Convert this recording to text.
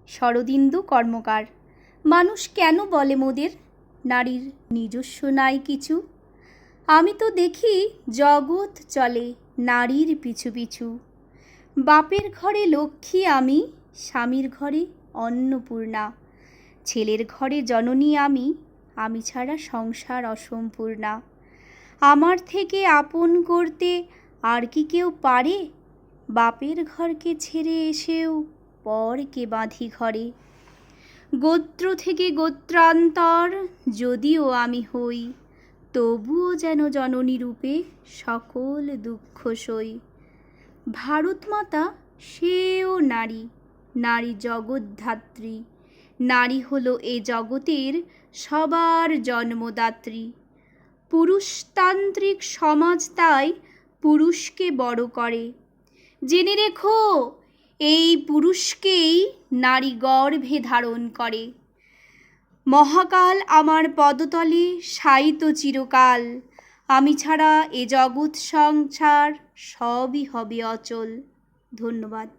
শরদিন্দু কর্মকার। মানুষ কেন বলে মোদের নারীর নিজস্ব নাই কিছু? আমি তো দেখি জগৎ চলে নারীর পিছু পিছু। বাপের ঘরে লক্ষ্মী আমি, স্বামীর ঘরে অন্নপূর্ণা। ছেলের ঘরে জননী আমি ছাড়া সংসার অসম্পূর্ণা। আমার থেকে আপন করতে আর কি কেউ পারে? বাপের ঘরকে ছেড়ে এসেও পরকে বাঁধি ঘরে। গোত্র থেকে গোত্রান্তর যদিও আমি হই, তবুও যেন জননী রূপে সকল দুঃখ সই। ভারত মাতা সেও নারী, নারী জগদ্ধাত্রী। নারী হলো এ জগতের সবার জন্মদাত্রী। পুরুষতান্ত্রিক সমাজ তাই পুরুষকে বড় করে। জেনে রেখো এই পুরুষকেই নারী গর্ভে ধারণ করে। মহাকাল আমার পদতলে শায়িত চিরকাল। আমি ছাড়া এ জগৎ সংসার সবই হবে অচল। ধন্যবাদ।